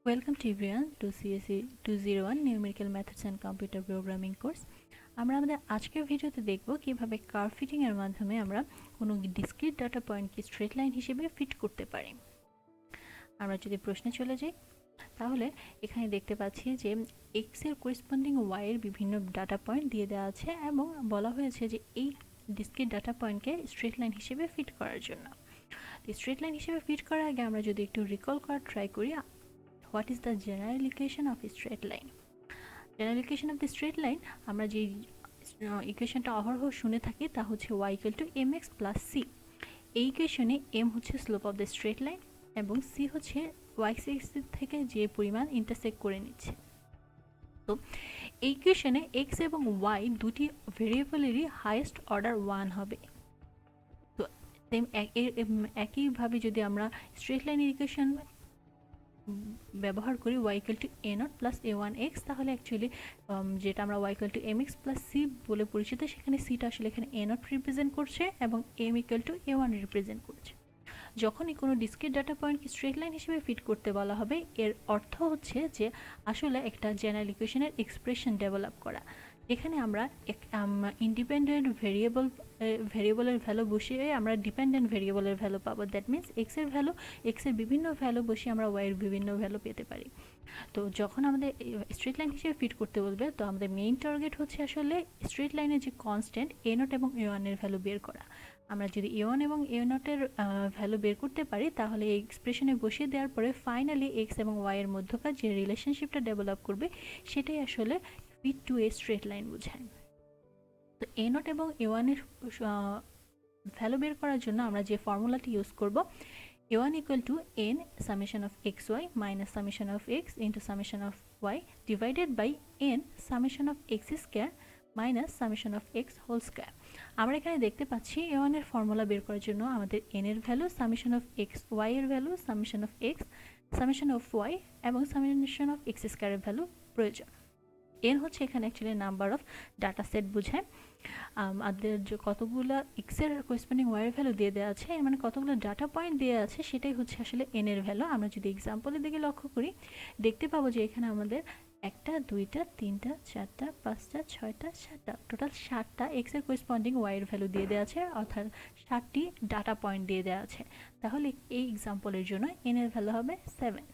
Welcome to everyone to CSE 201 Numerical Methods and Computer Programming course. আমরা আমাদের আজকের ভিডিওতে দেখব কিভাবে কার্ভ ফিটিং এর মাধ্যমে আমরা কোনো ডিসক্রিট ডাটা পয়েন্টকে স্ট্রেট লাইন হিসেবে ফিট করতে পারি। আমরা যদি প্রশ্নে চলে যাই তাহলে এখানে দেখতে পাচ্ছি যে x এর করেসপন্ডিং y এর বিভিন্ন ডাটা পয়েন্ট দিয়ে দেওয়া আছে এবং বলা হয়েছে যে এই ডিসক্রিট ডাটা পয়েন্টকে স্ট্রেট লাইন হিসেবে ফিট করার জন্য। স্ট্রেট লাইন হিসেবে ফিট করার আগে আমরা যদি একটু রিকল করার ট্রাই করি, what is the general equation of a straight line? General equation of the straight line আমরা যে ইকুয়েশনটা অহরহ শুনে থাকি তা হচ্ছে y equal to mx plus c। এই ইকুয়েশনে m হচ্ছে slope of the straight line এবং c হচ্ছে y axis থেকে যে পরিমাণ ইন্টারসেক্ট করে নিচ্ছে। তো এই ইকুয়েশনে x এবং y দুটি ভেরিয়েবলেরই হাইয়েস্ট অর্ডার 1 হবে। তো একইভাবে যদি আমরা স্ট্রেট লাইনের ইকুয়েশন ব্যবহার করি y equal to a0 plus a1x, তাহলে অ্যাকচুয়ালি যেটা আমরা y equal to mx plus c বলে পরিচিত, সেখানে cটা আসলে এখানে a0 রিপ্রেজেন্ট করছে এবং m equal to a1 represent করছে। যখনই কোনো ডিসক্রিট ডাটা পয়েন্টকে স্ট্রেট লাইন হিসেবে ফিট করতে বলা হবে, এর অর্থ হচ্ছে যে আসলে একটা জেনারেল ইকুয়েশনের এক্সপ্রেশন ডেভেলপ করা, এখানে আমরা ইন্ডিপেন্ডেন্ট ভেরিয়েবলের ভ্যালু বসিয়ে আমরা ডিপেন্ডেন্ট ভেরিয়েবলের ভ্যালু পাবো। দ্যাট মিনস এক্স এর বিভিন্ন ভ্যালু বসিয়ে আমরা ওয়াই এর বিভিন্ন ভ্যালু পেতে পারি। তো যখন আমাদের স্ট্রেট লাইন হিসেবে ফিট করতে বলবে, তো আমাদের মেইন টার্গেট হচ্ছে আসলে স্ট্রেট লাইনের যে কনস্ট্যান্ট এ নট এবং এ ওয়ানের ভ্যালু বের করা। আমরা যদি এ ওয়ান এবং এ নটের ভ্যালু বের করতে পারি, তাহলে এই এক্সপ্রেশনে বসিয়ে দেওয়ার পরে ফাইনালি এক্স এবং ওয়াই এর মধ্যকার যে রিলেশনশিপটা ডেভেলপ করবে সেটাই আসলে ফিট টু এ স্ট্রেট লাইন বোঝায়। তো এ নট এবং এ ওয়ানের ভ্যালু বের করার জন্য আমরা যে ফর্মুলাটি ইউজ করব, a1 equal to n summation of xy minus summation of x into summation of y divided by n summation of x square minus summation of x whole square। আমরা এখানে দেখতে পাচ্ছি a1 এর ফর্মুলা বের করার জন্য আমাদের n এর value, summation of x, y এর value, summation of x, summation of y এবং summation of x square এর ভ্যালু প্রয়োজন। n হচ্ছে এখানে actually number of data set বোঝায়। আমাদের যে কতগুলো এক্স এর করেসপন্ডিং ওয়াই এর ভ্যালু দিয়ে দেওয়া আছে, এর মানে কতগুলো ডাটা পয়েন্ট দেওয়া আছে, সেটাই হচ্ছে আসলে এন এর ভ্যালু। আমরা যদি এক্সাম্পলের দিকে লক্ষ্য করি, দেখতে পাবো যে এখানে আমাদের একটা, দুইটা, তিনটা, চারটা, পাঁচটা, ছয়টা, সাতটা, টোটাল 7টা এক্স এর করেসপন্ডিং ওয়াই এর ভ্যালু দিয়ে দেওয়া আছে, অর্থাৎ 7টি ডাটা পয়েন্ট দিয়ে দেওয়া আছে। তাহলে এই এক্সাম্পলের জন্য এন এর ভ্যালু হবে 7।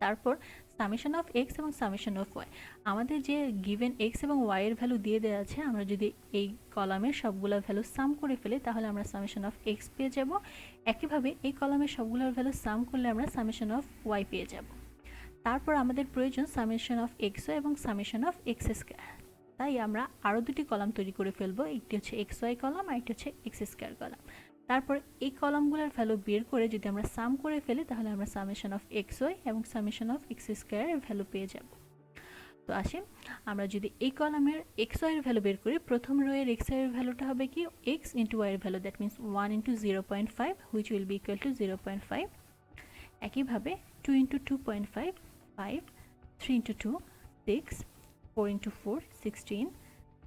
তারপর সামেশন অফ এক্স এবং সামেশন অফ ওয়াই, আমাদের যে গিভেন এক্স এবং ওয়াই এর ভ্যালু দিয়ে দেওয়া আছে, আমরা যদি এই কলামের সবগুলো ভ্যালু সাম করে ফেলি তাহলে আমরা সামেশন অফ এক্স পেয়ে যাব। একইভাবে এই কলামের সবগুলোর ভ্যালু সাম করলে আমরা সামেশন অফ ওয়াই পেয়ে যাব। তারপর আমাদের প্রয়োজন সামেশন অফ এক্স এবং সামেশন অফ এক্স স্কয়ার। তাই আমরা আরও দুটি কলাম তৈরি করে ফেলবো, একটি হচ্ছে এক্স ওয়াই কলাম আর একটি হচ্ছে এক্স স্কয়ার কলাম। তারপর এই কলামগুলোর ভ্যালু বের করে যদি আমরা সাম করে ফেলি তাহলে আমরা সামেশন অফ এক্স ওয়াই এবং সামেশন অফ এক্স স্কয়ারের ভ্যালু পেয়ে যাব। তো আসি, আমরা যদি এই কলামের এক্স ওয়াই এর ভ্যালু বের করি, প্রথম রো এর এক্স ওয়াই এর ভ্যালুটা হবে কি এক্স ইন্টু ওয়াই এর value, that means 1 into 0.5 which will be equal to 0.5। একইভাবে 2 into 2.5 5, 3 into 2 6, 4 into 4 16,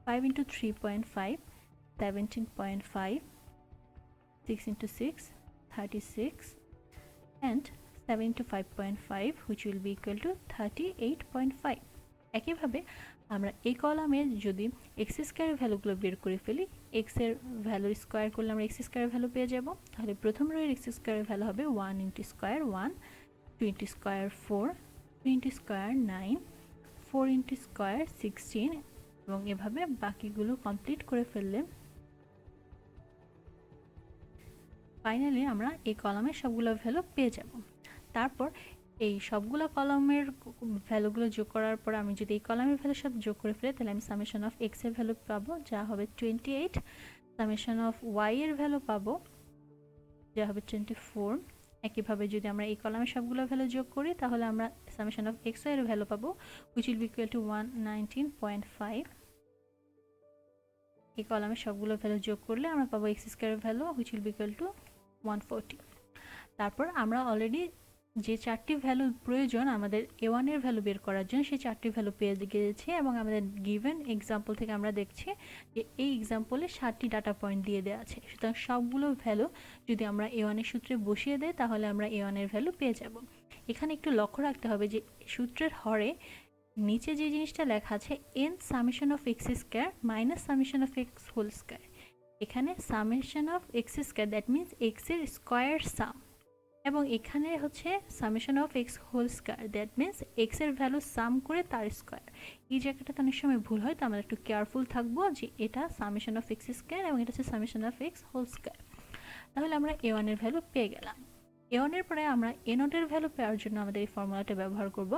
5 into 3.5 17.5, 6 into 6 36 and 7 into 5.5 which will be equal to 38.5। একইভাবে আমরা এই কলামের যদি এক্স স্কয়ারের ভ্যালুগুলো বের করে ফেলি, এক্স এর ভ্যালু স্কয়ার করলে আমরা এক্স স্কয়ারের ভ্যালু পেয়ে যাব। তাহলে প্রথম রোয়ের এক্স স্কয়ারের ভ্যালু হবে 1 into square 1, 2 into square 4, 3 into square 9, 4 into square 16 এবং এভাবে বাকিগুলো কমপ্লিট করে ফেললে ফাইনালি আমরা এই কলামের সবগুলো ভ্যালু পেয়ে যাব। তারপর এই সবগুলো কলামের ভ্যালুগুলো যোগ করার পর আমি যদি এই কলামের ভ্যালু সব যোগ করে ফেলি তাহলে আমি সামেশন অফ এক্স এর ভ্যালু পাবো যা হবে 28, সামেশন অফ ওয়াই এর ভ্যালু পাবো যা হবে 24। একইভাবে যদি আমরা এই কলামের সবগুলো ভ্যালু যোগ করি তাহলে আমরা সামেশন অফ এক্স ওয়াই এর ভ্যালু পাবো which will be equal to 119.5। এই কলামের সবগুলো ভ্যালু যোগ করলে আমরা পাবো এক্স স্কয়ারের value which will be equal to 140। তারপর আমরা অলরেডি যে চারটি ভ্যালু প্রয়োজন আমাদের a1 এর ভ্যালু বের করার জন্য, সেই চারটি ভ্যালু পেয়ে গিয়েছি এবং আমাদের গিভেন এক্সাম্পল থেকে আমরা দেখছি যে এই এক্সাম্পলে 7টি ডাটা পয়েন্ট দিয়ে দেওয়া আছে। সুতরাং সবগুলো ভ্যালু যদি আমরা a1 এর সূত্রে বসিয়ে দেই তাহলে আমরা a1 এর ভ্যালু পেয়ে যাব। এখানে একটু লক্ষ্য রাখতে হবে যে সূত্রের হরে নিচে যে জিনিসটা লেখা আছে n summation of x square minus summation of x whole square, এখানে summation of x square that means x এর স্কয়ার সাম, এবং এখানে হচ্ছে summation of x whole square that means x এর ভ্যালু সাম করে তার স্কয়ার। এই জায়গাটাতে অনেক সময় ভুল হয়, তো আমরা একটু কেয়ারফুল থাকবো যে এটা সামেশন অফ এক্স স্কয়ার এবং এটা হচ্ছে summation of x whole square. তাহলে আমরা a1 এর ভ্যালু পেয়ে গেলাম। a1 এর পরে আমরা a0 এর ভ্যালু পাওয়ার জন্য আমাদের এই ফর্মুলাটা ব্যবহার করব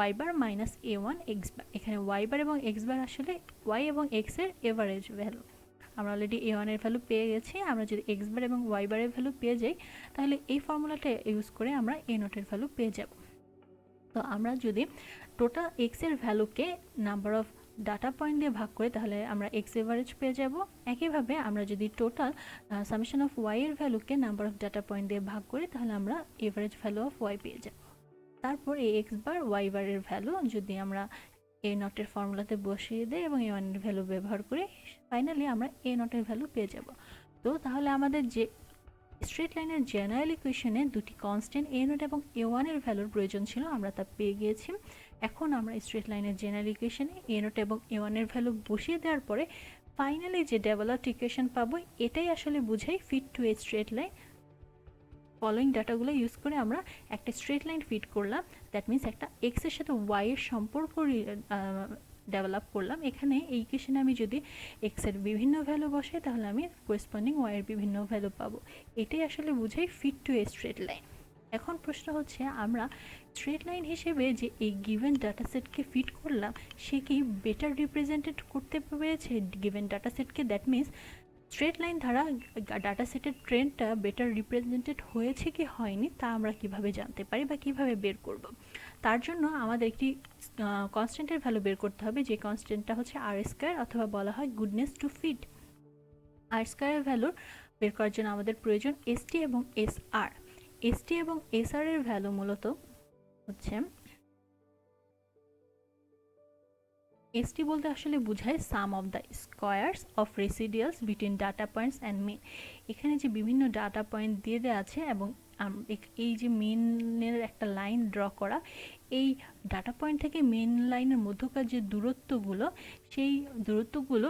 y bar minus a1 x বার। এখানে y বার এবং x বার আসলে y এবং x এর এভারেজ ভ্যালু। আমরা অলরেডি a1 এর ভ্যালু পেয়ে গেছি, আমরা যদি x বার এবং y বারের ভ্যালু পেয়ে যাই তাহলে এই ফর্মুলাটা ইউজ করে আমরা a0 এর ভ্যালু পেয়ে যাব। তো আমরা যদি টোটাল x এর ভ্যালুকে নাম্বার অফ ডাটা পয়েন্ট দিয়ে ভাগ করি তাহলে আমরা x এভারেজ পেয়ে যাব। একইভাবে আমরা যদি টোটাল সামেশন অফ y এর ভ্যালুকে নাম্বার অফ ডাটা পয়েন্ট দিয়ে ভাগ করি তাহলে আমরা এভারেজ ভ্যালু অফ y পেয়ে যাব। তারপর এই x বার y বারের ভ্যালু যদি আমরা a নট এর ফর্মুলাতে বসিয়ে দেই এবং a1 এর ভ্যালু ব্যবহার করি, ফাইনালি আমরা a নট এর ভ্যালু পেয়ে যাব। তো তাহলে আমাদের যে স্ট্রেট লাইনের জেনারেল ইকুয়েশনে দুটি কনস্ট্যান্ট a নট এবং a1 এর ভ্যালুর প্রয়োজন ছিল, আমরা তা পেয়ে গিয়েছি। এখন আমরা স্ট্রেট লাইনের জেনারেল ইকুয়েশনে a নট এবং a1 এর ভ্যালু বসিয়ে দেওয়ার পরে ফাইনালি যে ডেভেলপড ইকুয়েশন পাবো এটাই আসলে বুঝাই ফিট টু এ স্ট্রেট লাইন। ফলোয়িং ডাটাগুলো ইউজ করে আমরা একটা স্ট্রেট লাইন ফিট করলাম, দ্যাট মিন্স একটা এক্স এর সাথে ওয়াই এর সম্পর্ক ডেভেলপ করলাম। এখানে এই ইকুয়েশনে আমি যদি এক্স এর বিভিন্ন ভ্যালু বসাই তাহলে আমি করেসপন্ডিং ওয়াই এর বিভিন্ন ভ্যালু পাবো। এটাই আসলে বুঝাই ফিট টু এ স্ট্রেট লাইন। এখন প্রশ্ন হচ্ছে আমরা স্ট্রেট লাইন হিসেবে যে এই গিভেন ডাটা সেটকে ফিট করলাম সে কি বেটার রিপ্রেজেন্টেড করতে পেরেছে গিভেন ডাটা সেটকে, দ্যাট মিন্স স্ট্রেট লাইন দ্বারা ডাটা সেটের ট্রেন্ডটা বেটার রিপ্রেজেন্টেড হয়েছে কি হয়নি তা আমরা কিভাবে জানতে পারি বা কিভাবে বের করব। তার জন্য আমাদের একটি কনস্ট্যান্টের ভ্যালু বের করতে হবে, যে কনস্ট্যান্টটা হচ্ছে আর স্কয়ার অথবা বলা হয় গুডনেস টু ফিট। আর স্কয়ারের ভ্যালু বের করার জন্য আমাদের প্রয়োজন এসটি এবং এসআর। এসটি এবং এসআর এর ভ্যালু মূলত হচ্ছে এসটি বলতে আসলে বোঝায় sum of the squares of residuals between data points and mean. এখানে যে বিভিন্ন ডাটা পয়েন্ট দিয়ে দেওয়া আছে এবং এই যে মেনের একটা লাইন ড্র করা, এই ডাটা পয়েন্ট থেকে মেন লাইনের মধ্যকার যে দূরত্বগুলো সেই দূরত্বগুলো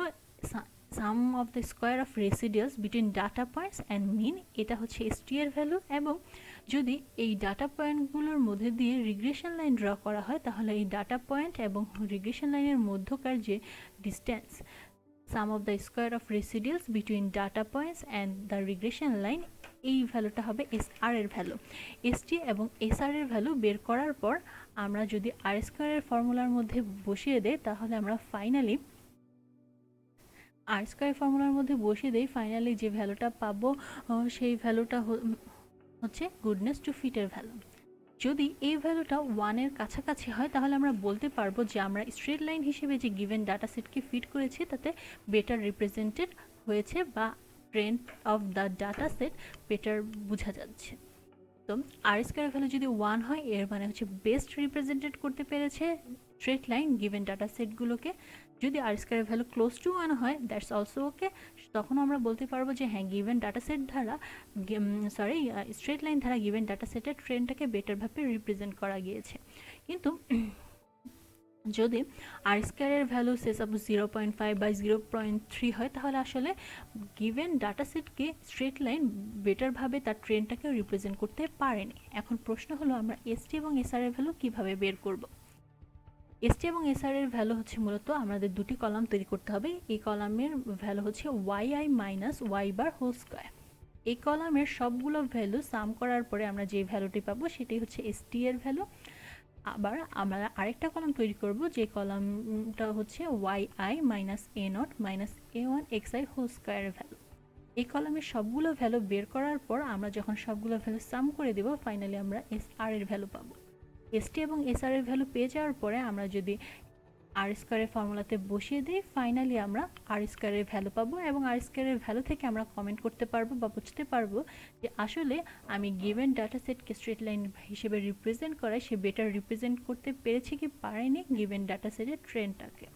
sum of the square of residuals between data points and mean, এটা হচ্ছে এসটি এর ভ্যালু। এবং যদি এই ডাটা পয়েন্টগুলোর মধ্যে দিয়ে রিগ্রেশন লাইন ড্র করা হয় তাহলে এই ডাটা পয়েন্ট এবং রিগ্রেশন লাইনের মধ্যকার যে distance sum of the square of residuals between data points and the regression line, এই ভ্যালুটা হবে এসআর এর ভ্যালু। এসটি এবং এসআর এর ভ্যালু বের করার পর আমরা যদি আর স্কোয়ারের ফর্মুলার মধ্যে বসিয়ে দেই তাহলে আমরা ফাইনালি আর স্কয়ার ফর্মুলার মধ্যে বসিয়ে দেই, ফাইনালি যে ভ্যালুটা পাবো সেই ভ্যালুটা হচ্ছে গুডনেস টু ফিটের ভ্যালু। যদি এই ভ্যালুটা 1 এর কাছাকাছি হয় তাহলে আমরা বলতে পারবো যে আমরা স্ট্রেট লাইন হিসেবে যে গিভেন ডাটা সেটকে ফিট করেছি তাতে বেটার রিপ্রেজেন্টেড হয়েছে বা trend of the data set better বোঝা যাচ্ছে। তো আর স্কয়ার ভ্যালু যদি 1 হয় এর মানে হচ্ছে বেস্ট রিপ্রেজেন্টেড করতে পেরেছে স্ট্রেট লাইন গিভেন ডাটা সেটগুলোকে। যদি আর স্কয়ার ভ্যালু ক্লোজ টু 1 হয় দ্যাটস অলসো ওকে, তখন আমরা বলতে পারবো যে হ্যাঁ গিভেন ডাটা সেট দ্বারা স্ট্রেট লাইন দ্বারা গিভেন ডাটা সেটের ট্রেন্ডটাকে বেটারভাবে রিপ্রেজেন্ট করা গিয়েছে। কিন্তু যদি আর স্কয়ারের ভ্যালু সে সাপোজ 0.5 বা 0.3 হয় তাহলে আসলে গিভেন ডাটা সেটকে স্ট্রেট লাইন বেটারভাবে তার ট্রেন্ডটাকে রিপ্রেজেন্ট করতে পারেনি। এখন প্রশ্ন হলো আমরা এসটি এবং এসআর এর ভ্যালু কিভাবে বের করব। এসটি এবং এসআর এর ভ্যালু হচ্ছে মূলত আমাদের দুটি কলাম তৈরি করতে হবে। এই কলামের ভ্যালু হচ্ছে y minus y bar whole square. এই কলামের সবগুলো ভ্যালু সাম করার পরে আমরা যে ভ্যালুটি পাবো সেটাই হচ্ছে এসটি এর ভ্যালু। আবার আমরা আরেকটা কলাম তৈরি করব যে কলামটা হচ্ছে y i minus a nought minus a one x i whole স্কোয়ারের ভ্যালু। এই কলামের সবগুলো ভ্যালু বের করার পর আমরা যখন সবগুলো ভ্যালু সাম করে দেব ফাইনালি আমরা এস আর এর ভ্যালু পাবো। এসটি এবং এস আর এর ভ্যালু পেয়ে যাওয়ার পরে আমরা যদি আর স্কয়ারের ফর্মুলাতে বসিয়ে দিই ফাইনালি আমরা আর স্কয়ারের ভ্যালু পাবো এবং আর স্কয়ারের ভ্যালু থেকে আমরা কমেন্ট করতে পারবো বা বুঝতে পারবো যে আসলে আমি গিভেন ডাটা সেটকে স্ট্রেট লাইন হিসেবে রিপ্রেজেন্ট করাই সে বেটার রিপ্রেজেন্ট করতে পেরেছে কি পারেনি গিভেন ডাটা সেটের ট্রেন্ডটাকে।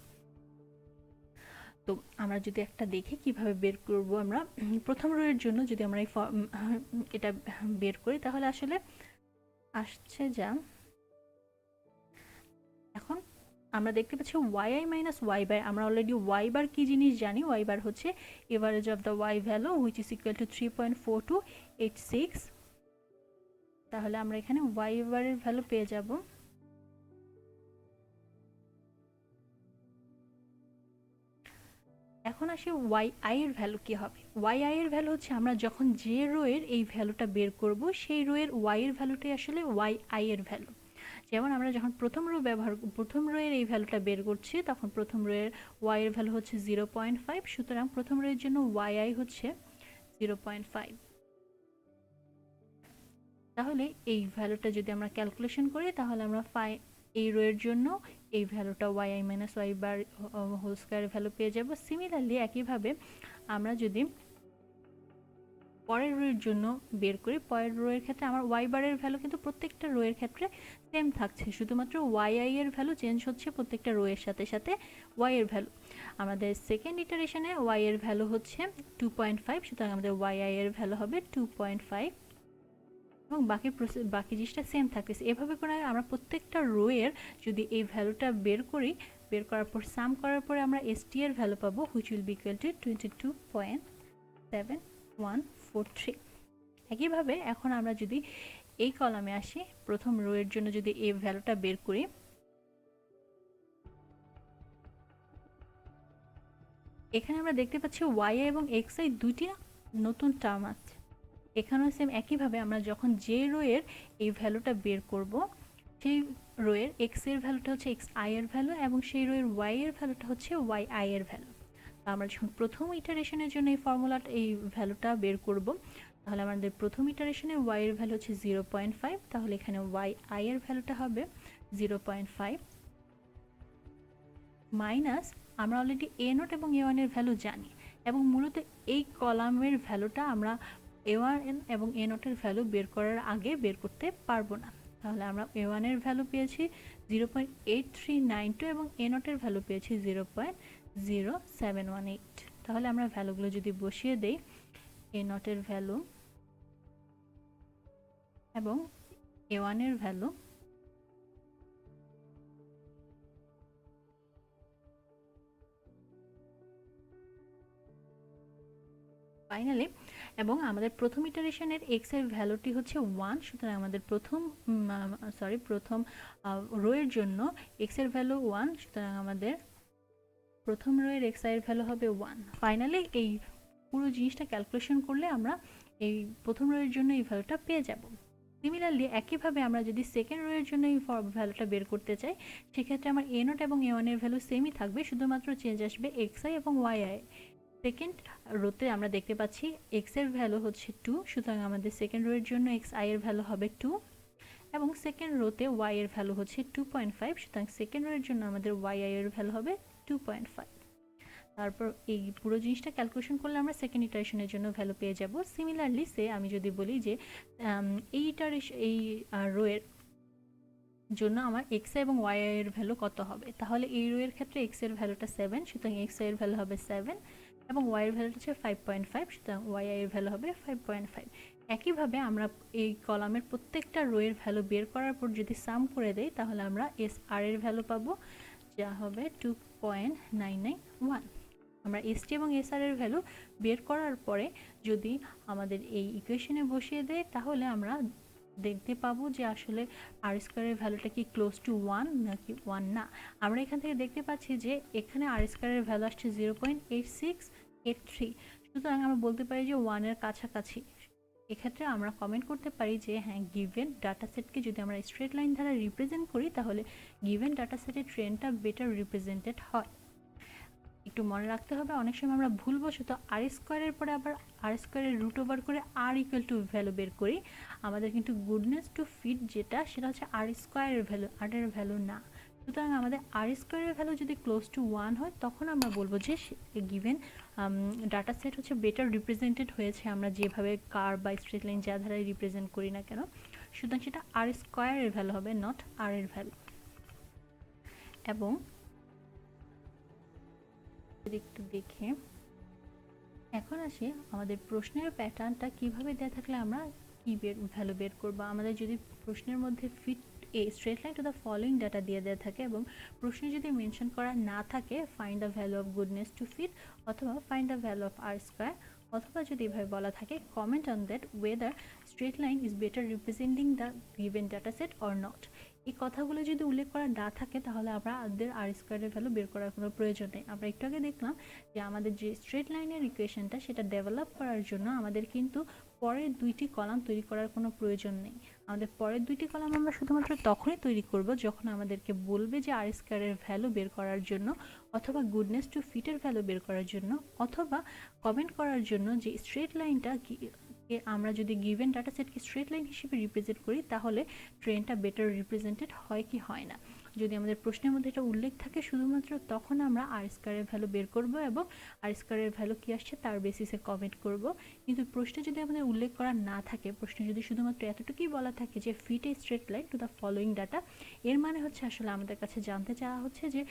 তো আমরা যদি একটা দেখি কিভাবে বের করব, আমরা প্রথম রো এর জন্য যদি আমরা এটা বের করি তাহলে আসলে আসছে যা এখন আমরা দেখতে পাচ্ছি yi মাইনাস ওয়াই বার। আমরা অলরেডি ওয়াই বার কী জিনিস জানি, ওয়াই বার হচ্ছে average of the y value which is equal to 3.4286। তাহলে আমরা এখানে ওয়াই বারের ভ্যালু পেয়ে যাব এখন আসি ওয়াই আই এর ভ্যালু কী হবে। ওয়াই আই এর ভ্যালু হচ্ছে আমরা যখন যে রো এর এই ভ্যালুটা বের করব সেই রো এর ওয়াই এর ভ্যালুটাই আসলে ওয়াই আই এর ভ্যালু। যেমন আমরা যখন প্রথম রো এর এই ভ্যালুটা বের করছি তখন প্রথম রো এর ওয়াই এর ভ্যালু হচ্ছে 0.5, সুতরাং প্রথম রো এর জন্য ওয়াই আই হচ্ছে 0.5। তাহলে এই ভ্যালুটা যদি আমরা ক্যালকুলেশন করি তাহলে আমরা এই রো এর জন্য এই ভ্যালুটা y i minus y bar whole স্কোয়ারের ভ্যালু পেয়ে যাব। সিমিলারলি একইভাবে আমরা যদি পরের রো এর জন্য বের করি, পরের রো এর ক্ষেত্রে আমার ওয়াই বারের ভ্যালু কিন্তু প্রত্যেকটা রো এর ক্ষেত্রে সেম থাকছে, শুধুমাত্র ওয়াই আই এর ভ্যালু চেঞ্জ হচ্ছে প্রত্যেকটা রো এর সাথে সাথে ওয়াই এর ভ্যালু। আমাদের সেকেন্ড ইটারেশনে ওয়াই এর ভ্যালু হচ্ছে 2.5, সুতরাং আমাদের ওয়াই আই এর ভ্যালু হবে 2.5 এবং বাকি জিনিসটা সেম থাকতেছে। এভাবে করে আমরা প্রত্যেকটা রো এর যদি এই ভ্যালুটা বের করি, বের করার পর সাম করার পরে আমরা এসটি এর ভ্যালু পাবো which will be equal to 22.7143। একইভাবে এখন আমরা যদি এই কলামে আসি, প্রথম রো এর জন্য যদি এই ভ্যালুটা বের করি, এখানে আমরা দেখতে পাচ্ছি ওয়াই এবং এক্স আই দুইটি নতুন টার্ম আছে। এখানেও সেম একইভাবে আমরা যখন যে রো এর এই ভ্যালুটা বের করব সেই রো এর এক্স এর ভ্যালুটা হচ্ছে এক্স আই এর ভ্যালু এবং সেই রো এর ওয়াই এর ভ্যালুটা হচ্ছে ওয়াই আই এর ভ্যালু। তো আমরা যখন প্রথম ইটারেশনের জন্য এই ভ্যালুটা বের করব তাহলে আমাদের প্রথম ইটারেশনে ওয়াই এর ভ্যালু হচ্ছে 0.5, তাহলে এখানে ওয়াই আই এর ভ্যালুটা হবে 0.5 মাইনাস আমরা অলরেডি এ নট এবং এ ওয়ান এর ভ্যালু জানি এবং মূলত এই কলামের ভ্যালুটা আমরা এ ওয়ান এবং এ নটের ভ্যালু বের করার আগে বের করতে পারবো না। তাহলে আমরা এ ওয়ানের ভ্যালু পেয়েছি 0.8392 এবং এ নটের ভ্যালু পেয়েছি 0.0718। তাহলে আমরা ভ্যালুগুলো যদি বসিয়ে দেই, এ নটের ভ্যালু এবং এ ওয়ানের ভ্যালু ফাইনালি, এবং আমাদের প্রথম ইটারেশনের এক্স এর ভ্যালুটি হচ্ছে 1, সুতরাং আমাদের প্রথম রো এর জন্য এক্স এর ভ্যালু 1, সুতরাং আমাদের প্রথম রো এর এক্স আই এর ভ্যালু হবে 1। ফাইনালি এই পুরো জিনিসটা ক্যালকুলেশন করলে আমরা এই প্রথম রো এর জন্য এই ভ্যালুটা পেয়ে যাব। সিমিলারলি একইভাবে আমরা যদি সেকেন্ড রো এর জন্য এই ভ্যালুটা বের করতে চাই, সেক্ষেত্রে আমার এ নট এবং এ ওয়ানের ভ্যালু সেমই থাকবে, শুধুমাত্র চেঞ্জ আসবে এক্স আই এবং ওয়াই আই। সেকেন্ড রোতে আমরা দেখতে পাচ্ছি এক্স এর ভ্যালু হচ্ছে 2, সুতরাং আমাদের সেকেন্ড রো এর জন্য এক্স আই এর ভ্যালু হবে 2 এবং সেকেন্ড রোতে ওয়াই এর ভ্যালু হচ্ছে 2.5, সুতরাং সেকেন্ড রো এর জন্য আমাদের ওয়াই আই এর ভ্যালু হবে 2.5। তারপর এই পুরো জিনিসটা ক্যালকুলেশন করলে আমরা সেকেন্ড ইটারেশনের জন্য ভ্যালু পেয়ে যাব। সিমিলারলি আমি যদি বলি যে এই রো এর জন্য আমার এক্স এবং ওয়াই এর ভ্যালু কত হবে, তাহলে এই রো এর ক্ষেত্রে এক্স এর ভ্যালুটা 7, সুতরাং এক্স এর ভ্যালু হবে 7 এবং ওয়াই এর ভ্যালুটা হচ্ছে 5.5, সুতরাং ওয়াই এর ভ্যালু হবে 5.5। একইভাবে আমরা এই কলামের প্রত্যেকটা রো এর ভ্যালু বের করার পর যদি সাম করে দেই তাহলে আমরা এস আর এর ভ্যালু পাবো, যা হবে 2.991। আমরা এসটি এবং এসআর এর ভ্যালু বের করার পরে যদি আমাদের এই ইকুয়েশনে বসিয়ে দেয় তাহলে আমরা দেখতে পাবো যে আসলে আর স্কোয়ারের ভ্যালুটা কি ক্লোজ টু 1 নাকি 1 না। আমরা এখান থেকে দেখতে পাচ্ছি যে এখানে আর স্কোয়ারের ভ্যালু আসছে 0.8683, সুতরাং আমরা বলতে পারি যে 1 এর কাছাকাছি। এক্ষেত্রে আমরা কমেন্ট করতে পারি যে হ্যাঁ, গিভেন ডাটা সেটকে যদি আমরা স্ট্রেট লাইন দ্বারা রিপ্রেজেন্ট করি তাহলে গিভেন ডাটা সেটের ট্রেন্ডটা বেটার রিপ্রেজেন্টেড হয়। একটু মনে রাখতে হবে, অনেক সময় আমরা ভুলবশত আর স্কোয়ারের পরে আবার আর স্কোয়ারের রুট ওভার করে আর ইকুয়াল টু ভ্যালু বের করি। আমাদের কিন্তু গুডনেস টু ফিট সেটা হচ্ছে আর স্কোয়ারের ভ্যালু, আর এর ভ্যালু না। সুতরাং আমাদের আর স্কোয়ারের ভ্যালু যদি ক্লোজ টু 1 হয় তখন আমরা বলবো যে গিভেন ডাটা সেট হচ্ছে বেটার রিপ্রেজেন্টেড হয়েছে, আমরা যেভাবে কার বা স্ট্রেট লাইন যা ধারায় রিপ্রেজেন্ট করি না কেন, সুতরাং সেটা আর স্কোয়ারের ভ্যালু হবে, নট আর এর ভ্যালু। এবং একটু দেখে এখন আসি আমাদের প্রশ্নের প্যাটার্নটা কিভাবে দেওয়া থাকলে আমরা কি ভ্যালু বের করব। আমাদের যদি প্রশ্নের মধ্যে fit a straight line to the following data দিয়ে দেওয়া থাকে এবং প্রশ্নে যদি মেনশন করা না থাকে find the value of goodness to fit অথবা find the value of R square, অথবা যদি এভাবে বলা থাকে comment on that whether straight line is better representing the given data set or not. এই কথাগুলো যদি উল্লেখ করা না থাকে তাহলে আমাদের আর স্কোয়ারের ভ্যালু বের করার কোনো প্রয়োজন নেই। আমরা একটু আগে দেখলাম যে আমাদের যে স্ট্রেট লাইনের ইকুয়েশনটা সেটা ডেভেলপ করার জন্য আমাদের কিন্তু পরের দুইটি কলাম তৈরি করার কোনো প্রয়োজন নেই। আমাদের পরের দুইটি কলাম আমরা শুধুমাত্র তখনই তৈরি করব যখন আমাদেরকে বলবে যে আর স্কোয়ারের ভ্যালু বের করার জন্য, অথবা গুডনেস টু ফিটের ভ্যালু বের করার জন্য, অথবা কমেন্ট করার জন্য যে স্ট্রেট লাইনটা আমরা যদি গিভেন ডাটা সেটকে স্ট্রেট লাইন হিসেবে রিপ্রেজেন্ট করি তাহলে ট্রেনটা বেটার রিপ্রেজেন্টেড হয় কি হয় না। যদি আমাদের প্রশ্নের মধ্যে এটা উল্লেখ থাকে শুধুমাত্র তখন আমরা আর স্কোয়ারের ভ্যালু বের করব এবং আর স্কোয়ারের ভ্যালু কী আসছে তার বেসিসে কমেন্ট করব। কিন্তু প্রশ্নে যদি আমাদের উল্লেখ করা না থাকে, প্রশ্নে যদি শুধুমাত্র এতটুকুই বলা থাকে যে fit a straight line to the following data, এর মানে হচ্ছে আসলে আমাদের কাছে জানতে চাওয়া হচ্ছে যে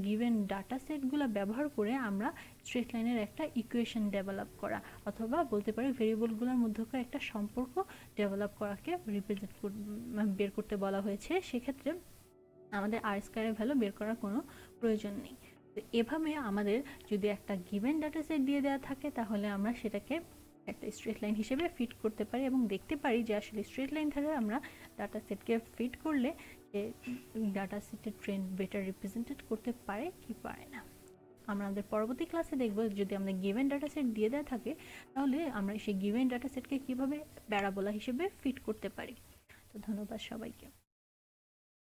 গিভেন ডাটা সেটগুলো ব্যবহার করে আমরা স্ট্রেট লাইনের একটা ইকুয়েশন ডেভেলপ করা, অথবা বলতে পারি ভেরিয়েবলগুলোর মধ্যকার একটা সম্পর্ক ডেভেলপ করাকে বের করতে বলা হয়েছে। সেক্ষেত্রে আমাদের আর স্কোয়ারের ভ্যালু বের করার কোনো প্রয়োজন নেই। তো এভাবে আমাদের যদি একটা গিভেন ডাটা সেট দিয়ে দেওয়া থাকে তাহলে আমরা সেটাকে একটা স্ট্রেট লাইন হিসেবে ফিট করতে পারি এবং দেখতে পারি যে আসলে স্ট্রেট লাইন ধারে আমরা ডাটা সেটকে ফিট করলে যে ডাটা সেটের ট্রেন্ড বেটার রিপ্রেজেন্টেড করতে পারে কি পারে না। আমরা আমাদের পরবর্তী ক্লাসে দেখব যদি আমাদের গিভেন ডাটা সেট দিয়ে দেওয়া থাকে তাহলে আমরা সেই গিভেন ডাটা সেটকে কীভাবে প্যারাবোলা হিসেবে ফিট করতে পারি। তো ধন্যবাদ সবাইকে।